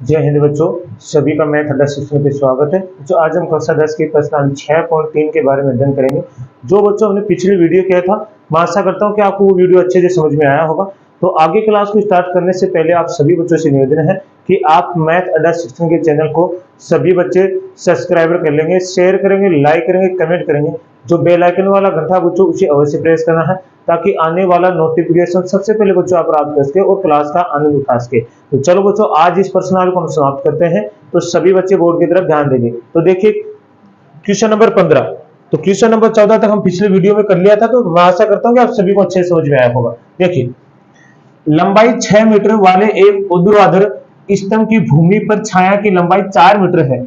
जय हिंद बच्चों, सभी का मैथ अड्डा शिक्षण पे स्वागत है। जो आज हम कक्षा 10 के प्रश्न 6.3 के बारे में अध्ययन करेंगे। जो बच्चों हमने पिछली वीडियो किया था, मैं आशा करता हूं कि आपको वो वीडियो अच्छे से समझ में आया होगा। तो आगे क्लास को स्टार्ट करने से पहले आप सभी बच्चों से निवेदन है कि आप मैथ अड्डा शिक्षण के चैनल को सभी बच्चे सब्सक्राइबर कर लेंगे, शेयर करेंगे, लाइक करेंगे, कमेंट करेंगे। जो बेल आइकन वाला घंटा बच्चों उसे अवश्य प्रेस करना है ताकि आने वाला नोटिफिकेशन सबसे पहले बच्चों आप प्राप्त कर सके और क्लास का आनंद उठा सके। तो चलो बच्चों, आज इस प्रश्नावली को हम समाप्त करते हैं। तो सभी बच्चे बोर्ड की तरफ ध्यान देंगे। तो देखिए क्वेश्चन नंबर 15। तो क्वेश्चन नंबर 14 तक हम पिछले वीडियो में कर लिया था, तो मैं आशा करता हूं कि आप सभी को अच्छे से समझ में आया होगा। देखिए, लंबाई 6 मीटर वाले एक ऊर्ध्वाधर स्तंभ की भूमि पर छाया की लंबाई 4 मीटर है,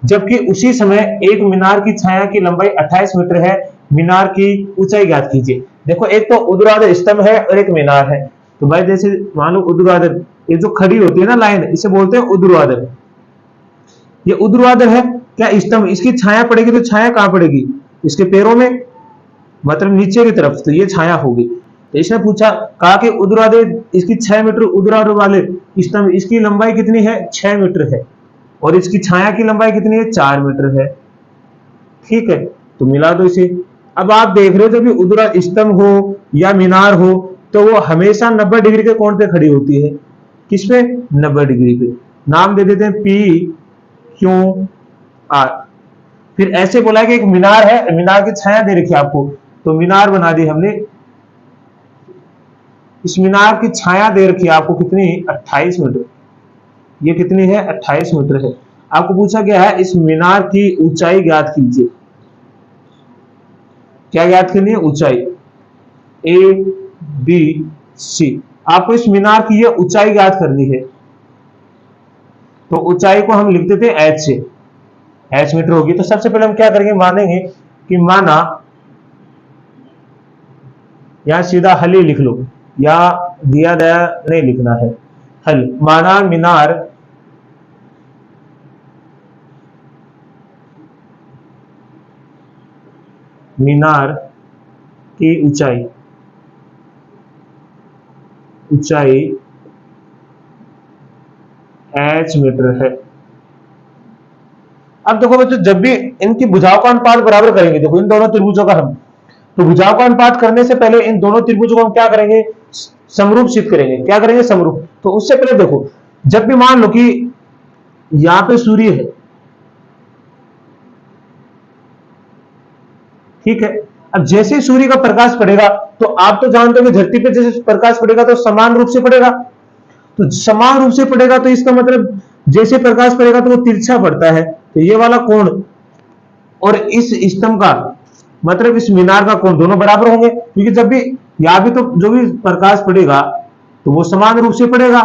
जबकि उसी समय एक मीनार की छाया की लंबाई 28 मीटर है। मीनार की ऊंचाई ज्ञात कीजिए। देखो, एक तो ऊर्ध्वाधर स्तंभ है और एक मीनार है। तो भाई जैसे मान लो ऊर्ध्वाधर, ये जो खड़ी होती है ना लाइन, इसे बोलते हैं ऊर्ध्वाधर। ये ऊर्ध्वाधर है क्या स्तंभ, इसकी छाया पड़ेगी तो छाया कहां पड़ेगी? इसके पैरों में, मतलब नीचे की तरफ, तो ये छाया होगी। तो इसने पूछा, कहा कि ऊर्ध्वाधर इसकी 6 मीटर ऊर्ध्वाधर वाले स्तंभ, इसकी लंबाई कितनी है? 6 मीटर है, और इसकी छाया की लंबाई कितनी है? 4 मीटर है। ठीक है, तो मिला दो इसे। अब आप देख रहे हो, जब भी ऊर्ध्वाधर स्तंभ हो या मीनार हो तो वो हमेशा 90 डिग्री के कोण पे खड़ी होती है। किस पे? 90 डिग्री पे। नाम दे देते हैं पी क्यू आर। फिर ऐसे बोला कि एक मीनार है, मीनार की छाया दे रखी है आपको, तो मीनार बना दी हमने। इस मीनार की छाया दे रखी है आपको कितनी? 28 मीटर। ये कितनी है? 28 मीटर है। आपको पूछा गया है इस मीनार की ऊंचाई ज्ञात कीजिए। क्या ज्ञात करनी है? ऊंचाई। A B C. आपको इस मीनार की ये ऊंचाई ज्ञात करनी है। तो ऊंचाई को हम लिख देते हैं एच से। एच मीटर होगी। तो सबसे पहले हम क्या करेंगे, मानेंगे कि माना, यहां सीधा हल ही लिख लो, या दिया दया नहीं लिखना है, हल। माना मीनार मीनार की ऊंचाई एच मीटर है। अब देखो बच्चों, जब भी इनकी भुजाओं का अनुपात बराबर करेंगे, देखो इन दोनों त्रिभुजों का हम, तो भुजाओं का अनुपात करने से पहले इन दोनों त्रिभुजों को हम क्या करेंगे? समरूप सिद्ध करेंगे। क्या करेंगे? समरूप। तो उससे पहले देखो, जब भी मान लो कि यहां पे सूर्य है, ठीक है, अब जैसे सूर्य का प्रकाश पड़ेगा, तो आप तो जानते हो कि धरती पे जैसे प्रकाश पड़ेगा तो समान रूप से पड़ेगा। तो समान रूप से पड़ेगा तो इसका मतलब जैसे प्रकाश पड़ेगा तो वो तिरछा पड़ता है। तो ये वाला कोण और इस स्तंभ का, मतलब इस मीनार का कोण, दोनों बराबर होंगे, क्योंकि जब भी यहां भी तो जो भी प्रकाश पड़ेगा तो वो समान रूप से पड़ेगा।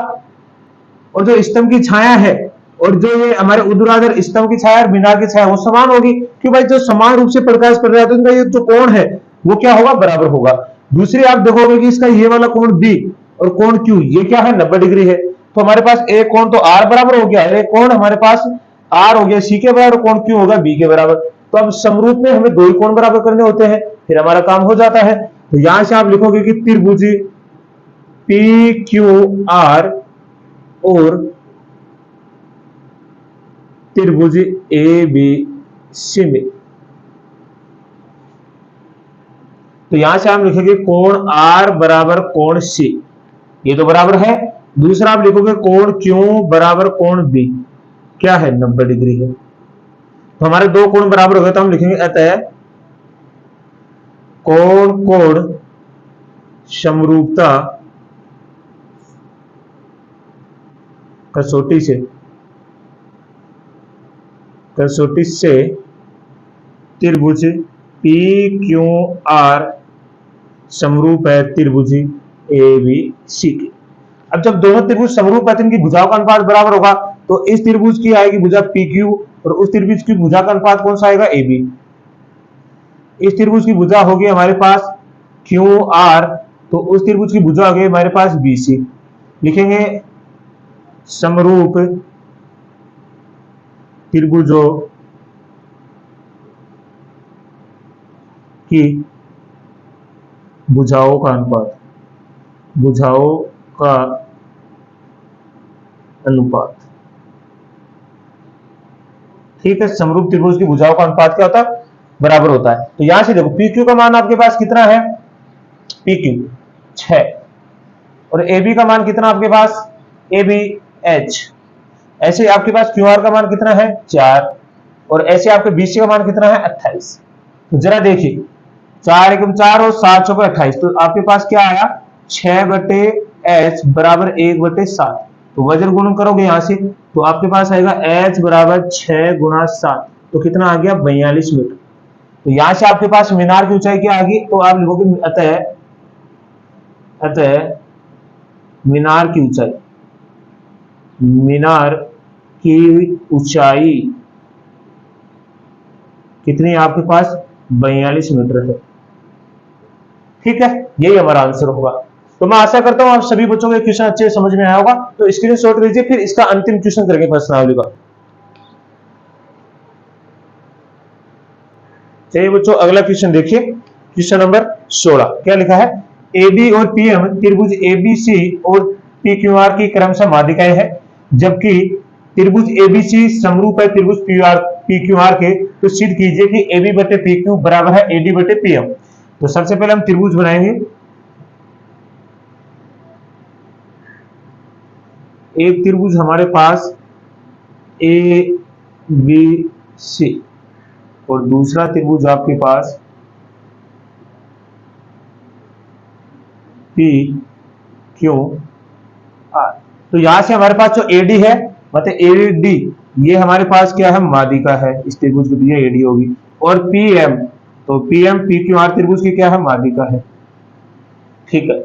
और जो स्तंभ की छाया है और जो ये हमारे ऊर्ध्वाधर स्तंभ की छाया और मीनार की छाया, वो समान होगी। क्यों भाई? जो समान रूप से प्रकाश पड़ रहा है तो इनका ये जो कोण है वो क्या होगा? बराबर होगा। दूसरी आप देखोगे कि इसका ये वाला कोण बी और कोण क्यू, ये क्या है? 90 डिग्री है। तो हमारे पास एक कोण तो आर बराबर हो गया, एक कोण हमारे पास आर हो गया सी के बराबर, कोण क्यू होगा बी के बराबर। तो अब समरूप में हमें दो ही कोण बराबर करने होते हैं, फिर हमारा काम हो जाता है। तो यहां से आप लिखोगे कि त्रिभुज पी क्यू आर और त्रिभुज ए बी सी में, तो यहां से हम लिखेंगे कोण आर बराबर कोण सी, ये तो बराबर है। दूसरा आप लिखोगे कोण क्यू बराबर कोण बी, क्या है? 90 डिग्री है। तो हमारे दो कोण बराबर हो गए, तो हम लिखेंगे अतः कोण कोण समरूपता कसौटी से त्रिभुज पी क्यू आर समरूप है त्रिभुज ए बी सी के। अब जब दोनों त्रिभुज समरूप है तो इनकी भुजाओं का अनुपात बराबर होगा। तो इस त्रिभुज की आएगी भुजा पी क्यू और उस त्रिभुज की भुजा का अनुपात कौन सा आएगा? A B. इस त्रिभुज की भुजा होगी हमारे पास क्यू आर, तो उस त्रिभुज की भुजा होगी हमारे पास बी सी। लिखेंगे समरूप त्रिभुजों की भुजाओं का अनुपात ठीक है, समरूप त्रिभुज की भुजाओं का अनुपात क्या होता है, बराबर होता है। तो यहां से देखो पी क्यू का मान आपके पास कितना है, पी क्यू 6, और ए बी का मान कितना आपके पास, ए बी एच। ऐसे आपके पास क्यू आर का मान कितना है 4, और ऐसे आपके बी सी का मान कितना है 28। तो जरा देखिए 4 एकम 4 और 7 चौके 28, तो आपके पास क्या आया 6 बटे एच बराबर 1/7। तो वजन गुणन करोगे यहां से तो आपके पास आएगा एच बराबर 6 गुणा 7, तो कितना आ गया 42 मीटर। तो यहां से आपके पास मीनार की ऊंचाई क्या आ गई, तो आप लिखोगे अतः मीनार की ऊंचाई, मीनार की ऊंचाई कितनी है आपके पास 42 मीटर है। ठीक है, यही हमारा आंसर होगा। तो मैं आशा करता हूं आप सभी बच्चों को क्वेश्चन अच्छे से समझ में आया होगा। तो स्क्रीनशॉट लीजिए, फिर इसका अंतिम क्वेश्चन करेंगे प्रश्नावली का। चलिए बच्चों अगला क्वेश्चन देखिए, क्वेश्चन नंबर 16 क्या लिखा है, एडी और पीएम त्रिभुज एबीसी और पीक्यूआर की क्रमशः माध्यिकाएं हैं, जबकि त्रिभुज एबीसी समरूप है त्रिभुज पीक्यूआर के, तो सिद्ध कीजिए कि एबी बटे पीक्यू बराबर है एडी बटे पीएम। तो सबसे पहले हम त्रिभुज बनाएंगे, एक त्रिभुज हमारे पास ए बी सी और दूसरा त्रिभुज आपके पास पी क्यू आर। तो यहां से हमारे पास जो एडी है मतलब एडी, ये हमारे पास क्या है माध्यिका है, इस त्रिभुज की ये एडी होगी, और पीएम, तो पीएम पी क्यू आर त्रिभुज की क्या है माध्यिका है। ठीक है,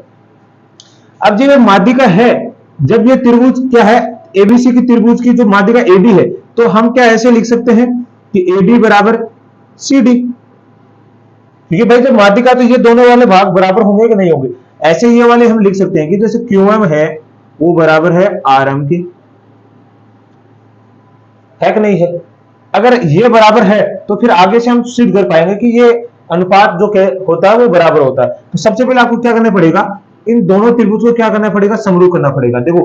अब जब ये माध्यिका है, जब ये त्रिभुज क्या है एबीसी की त्रिभुज की जो माध्यिका एडी है, तो हम क्या ऐसे लिख सकते हैं कि एडी बराबर सी डी। ठीक है भाई, जब माध्यिका तो ये दोनों वाले भाग बराबर होंगे कि नहीं होंगे, ऐसे ये वाले हम लिख सकते हैं कि जैसे क्यूएम है वो बराबर है आरएम के, है कि नहीं है। अगर ये बराबर है तो फिर आगे से हम सिद्ध कर पाएंगे कि ये अनुपात जो होता है वो बराबर होता है। तो सबसे पहले आपको क्या करना पड़ेगा, इन दोनों त्रिभुज को क्या करना पड़ेगा, समरूप करना पड़ेगा। देखो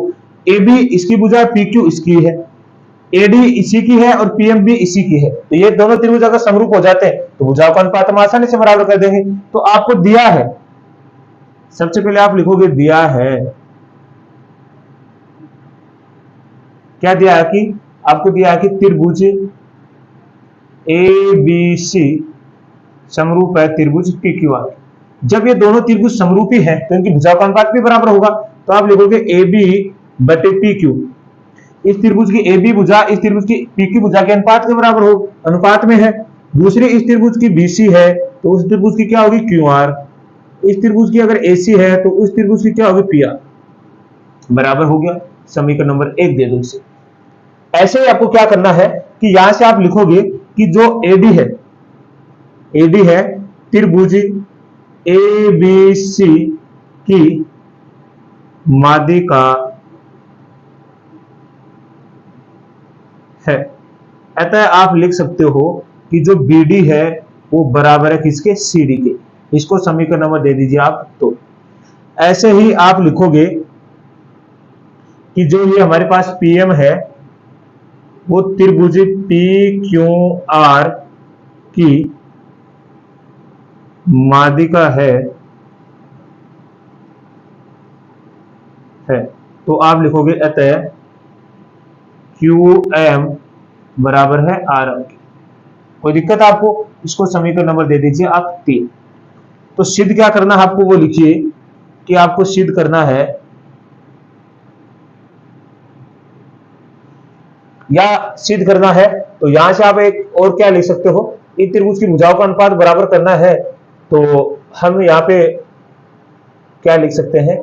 AB इसकी भुजा है, PQ इसकी है, AD इसी की है और PM भी इसी की है। तो ये दोनों त्रिभुज अगर समरूप हो जाते हैं तो भुजाओं का अनुपात हम आसानी से बराबर कर देंगे। तो आपको दिया है, सबसे पहले आप लिखोगे दिया है, क्या दिया है कि आपको दिया है कि त्रिभुज ABC समरूप है त्रिभुज PQR। जब ये दोनों त्रिभुज समरूपी हैं तो इनकी भुजाओं का अनुपात भी बराबर होगा। तो आप लिखोगे AB बटे PQ, इस त्रिभुज की AB भुजा इस त्रिभुज की PQ भुजा के अनुपात के बराबर हो, अनुपात में है। दूसरी इस त्रिभुज की BC है तो उस त्रिभुज की क्या होगी QR, इस त्रिभुज की अगर AC है तो उस त्रिभुज की क्या होगी PR, बराबर हो गया। समीकरण नंबर 1 दे दो इसे। ऐसे ही आपको क्या करना है कि यहां से आप लिखोगे कि जो AD है त्रिभुज ABC की माध्यिका है, अतः आप लिख सकते हो कि जो BD है वो बराबर है किसके, CD के। इसको समीकरण नंबर दे दीजिए आप। तो ऐसे ही आप लिखोगे कि जो ये हमारे पास PM है वो त्रिभुज PQR की माध्यिका है। तो आप लिखोगे अतः QM बराबर है RM के। कोई दिक्कत आपको, इसको समीकरण नंबर दे दीजिए आप 3। तो सिद्ध क्या करना है आपको वो लिखिए कि आपको सिद्ध करना है या सिद्ध करना है। तो यहां से आप एक और क्या लिख सकते हो, इन त्रिभुज की भुजाओं का अनुपात बराबर करना है तो हम यहाँ पे क्या लिख सकते हैं,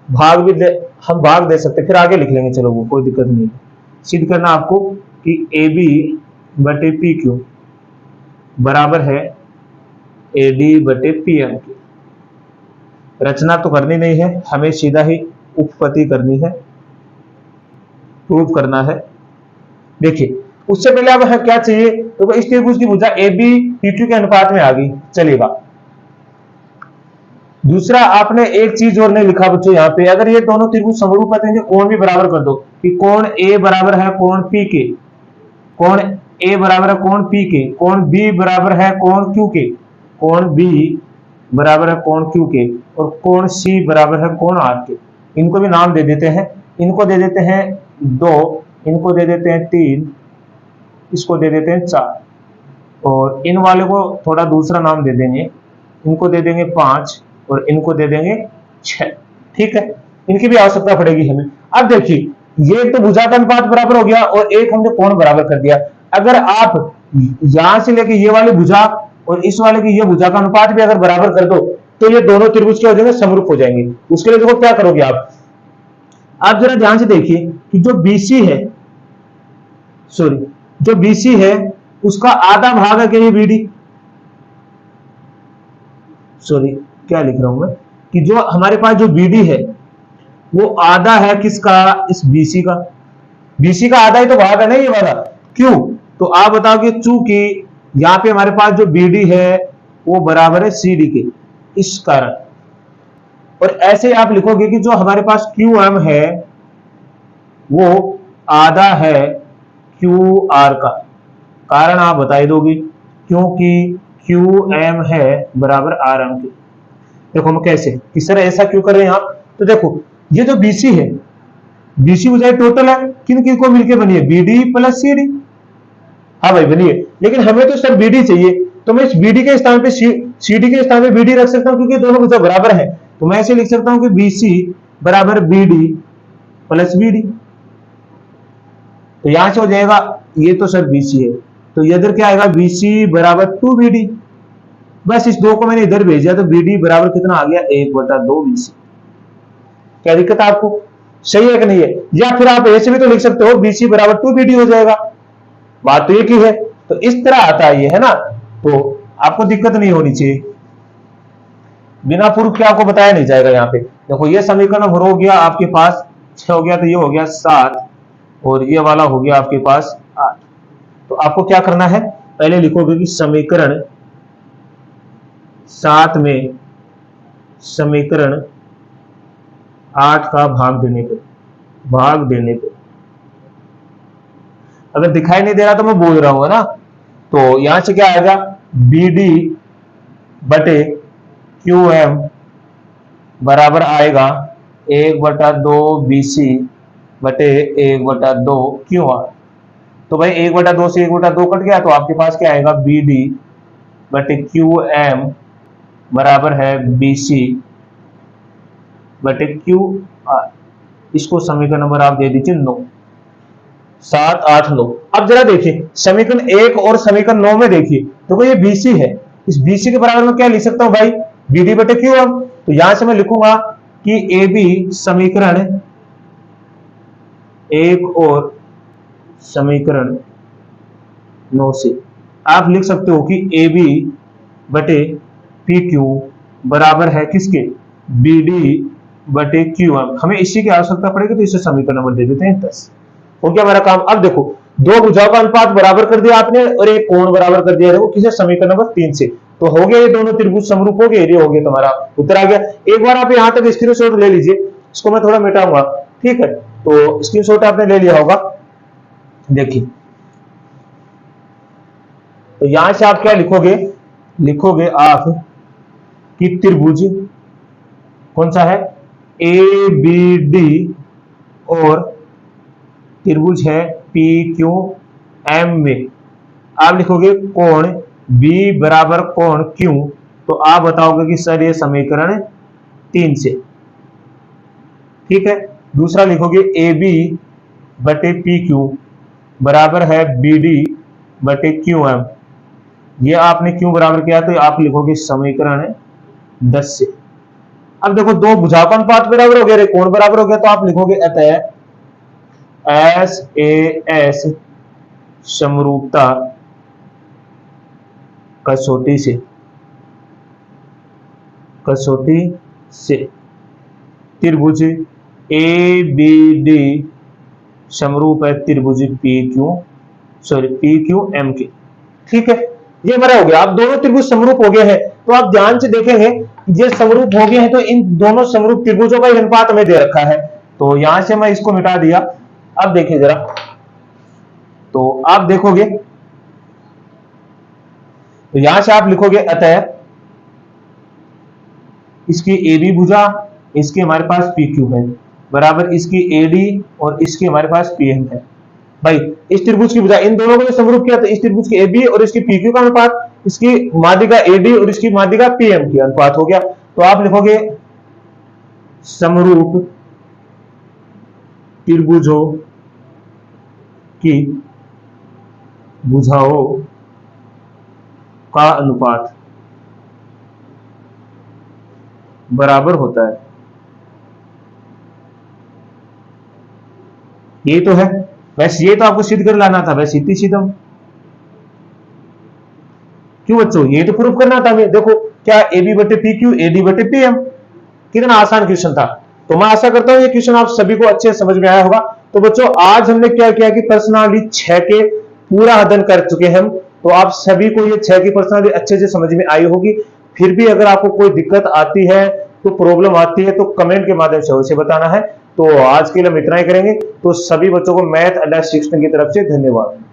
भाग भी हम भाग दे सकते हैं, फिर आगे लिख लेंगे, चलो वो कोई दिक्कत नहीं। सिद्ध करना आपको कि AB बटे PQ बराबर है AD बटे PM की। रचना तो करनी नहीं है, हमें सीधा ही उत्पत्ति करनी है, प्रूफ करना है। देखिए उससे पहले अब हमें क्या चाहिए, तो इस त्रिभुज की भुजा AB PQ के अनुपात में आ गई, चलेगा। दूसरा आपने एक चीज और नहीं लिखा बच्चों यहाँ पे, अगर ये दोनों त्रिभुज समरूप है तो इनके कोण भी बराबर कर दो कि कोण A बराबर है कोण P के, कोण ए बराबर है कोण पी के, कोण बी बराबर है कोण क्यू के, कोण बी बराबर है कोण क्यू के, और कोण सी बराबर है कोण आर के। इनको भी नाम दे देते हैं, इनको दे देते हैं 2, इनको दे देते हैं 3, इसको दे देते हैं 4, और इन वाले को थोड़ा दूसरा नाम दे देंगे, इनको दे देंगे 5 और इनको दे देंगे 6। ठीक है, इनकी भी आवश्यकता पड़ेगी हमें। अब देखिए, ये तो भुजा का अनुपात बराबर हो गया और एक हमने कोण बराबर कर दिया। अगर आप यहां से लेके ये वाली भुजा और इस वाले की ये भुजा का अनुपात भी अगर बराबर कर दो तो ये दोनों त्रिभुज क्या हो जाएंगे, समरूप हो जाएंगे। उसके लिए देखो क्या करोगे आप जरा ध्यान से देखिए कि जो BC है, सॉरी जो BC है उसका आधा भाग है कि ये BD, सॉरी क्या लिख रहा हूं मैं, कि जो हमारे पास जो BD है वो आधा है किसका, इस BC का। BC का आधा ही तो भाग है ना ये वाला, क्यों? तो आप बताओ कि चूंकि यहां पे हमारे पास जो BD है वो बराबर है CD के, इस कारण। और ऐसे आप लिखोगे कि जो हमारे पास QM है वो आधा है QR का, कारण आप बता दोगे क्योंकि QM है बराबर RM के। देखो हम कैसे, किस तरह ऐसा क्यों कर रहे हैं आप, तो देखो ये जो BC है, BC भुजाएं टोटल है, किन किन को मिलकर बनी है, BD प्लस CD। हाँ भाई बनी है, लेकिन हमें तो सिर्फ BD चाहिए, तो मैं इस BD के स्थान पे CD के स्थान पे BD रख सकता हूं क्योंकि दोनों भुजा बराबर है। तो मैं ऐसे लिख सकता हूं कि BC बराबर BD प्लस BD। तो यहां से हो जाएगा, ये तो सर BC है, तो इधर क्या आएगा, BC बराबर 2BD। बस इस 2 को मैंने इधर भेजा तो BD बराबर कितना आ गया, 1/2 BC। क्या दिक्कत है आपको, सही है कि नहीं है? या फिर आप ऐसे भी तो लिख सकते हो BC बराबर 2BD हो जाएगा, बात तो एक ही है। तो इस तरह आता है ये, है ना, तो आपको दिक्कत नहीं होनी चाहिए, बिना प्रूफ के आपको बताया नहीं जाएगा। यहाँ पे देखो ये समीकरण हो गया आपके पास 6 हो गया, तो ये हो गया 7 और ये वाला हो गया आपके पास 8। तो आपको क्या करना है, पहले लिखोगे कि समीकरण 7 में समीकरण 8 का भाग देने पे अगर दिखाई नहीं दे रहा तो मैं बोल रहा हूं ना, तो यहां से क्या आएगा, BD बटे QM बराबर आएगा 1/2 BC बटे 1/2 QR। तो भाई 1/2 से 1/2 कट गया, तो आपके पास क्या आएगा, BD बटे QM बराबर है BC बटे QR। इसको समीकरण नंबर आप दे दीजिए 9, 7, 8, 9। अब जरा देखिए समीकरण 1 और समीकरण 9 में देखिए, देखो ये BC है, इस BC के बराबर में क्या लिख सकता हूं भाई, BD बटे QM। तो यहां से मैं लिखूंगा कि AB समीकरण 1 और समीकरण 9 से आप लिख सकते हो कि AB बटे PQ बराबर है किसके, BD बटे QM। हमें इसी की आवश्यकता पड़ेगी, तो इसे समीकरण नंबर दे देते हैं 10। हो गया हमारा काम। अब देखो 2 भुजाओं का अनुपात बराबर कर दिया आपने और एक कोण बराबर कर दिया, देखो किसे, समीकरण नंबर 3 से। तो हो गया ये दोनों त्रिभुज समरूप हो गए, ये हो गया तुम्हारा उत्तर आ गया। एक बार आप यहां तक स्क्रीनशॉट ले लीजिए, इसको मैं थोड़ा मिटाऊंगा, ठीक है, तो स्क्रीनशॉट आपने ले लिया होगा। देखिए तो यहां से आप क्या लिखोगे आप कि त्रिभुज कौन सा है, ABD और त्रिभुज है PQM में आप लिखोगे कोण B बराबर कोण Q। तो आप बताओगे कि सर ये समीकरण 3 से, ठीक है। दूसरा लिखोगे AB बटे PQ बराबर है BD बटे QM। ये आपने क्यों बराबर किया, तो आप लिखोगे समीकरण 10 से। अब देखो 2 भुजाओं का अनुपात बराबर हो गया, कोण बराबर हो गया, तो आप लिखोगे अतः SAS समरूपता कसौटी से त्रिभुज ABD समरूप है त्रिभुज PQM के, ठीक है। ये हमारा हो गया, अब दोनों त्रिभुज समरूप हो गए हैं, तो आप ध्यान से देखेंगे ये समरूप हो गए हैं, तो इन दोनों समरूप त्रिभुजों का अनुपात हमें दे रखा है, तो यहां से मैं इसको मिटा दिया। अब देखिए जरा, तो आप देखोगे तो यहां से आप लिखोगे अतः इसकी AB भुजा, इसके हमारे पास PQ है, बराबर इसकी AD और इसकी हमारे पास PM है। भाई इस त्रिभुज की भुजा, इन दोनों को जो समरूप किया, तो इस त्रिभुज की AB और इसकी PQ का अनुपात, इसकी माध्यिका AD और इसकी माध्यिका PM की अनुपात हो गया। तो आप लिखोगे समरूप त्रिभुजों की भुजाओं का अनुपात बराबर होता है। ये तो है, वैसे ये तो आपको सिद्ध कर लाना था, वैसे इतनी सीधा क्यों बच्चों, ये तो प्रूफ करना था हमें। देखो क्या AB बटे PQ, AD बटे PM, कितना आसान क्वेश्चन था। तो मैं आशा करता हूं ये क्वेश्चन आप सभी को अच्छे समझ में आया होगा। तो बच्चों आज हमने क्या किया कि प्रश्नावली 6 के पूरा अध्ययन कर चुके हैं हम। तो आप सभी को ये 6 की प्रश्नावली अच्छे से समझ में आई होगी। फिर भी अगर आपको कोई दिक्कत आती है, तो प्रॉब्लम आती है, तो कमेंट के माध्यम से उसे बताना है। तो आज के लिए हम इतना ही करेंगे। तो सभी बच्चों को मैथ अड्डा शिक्षण की तरफ से धन्यवाद।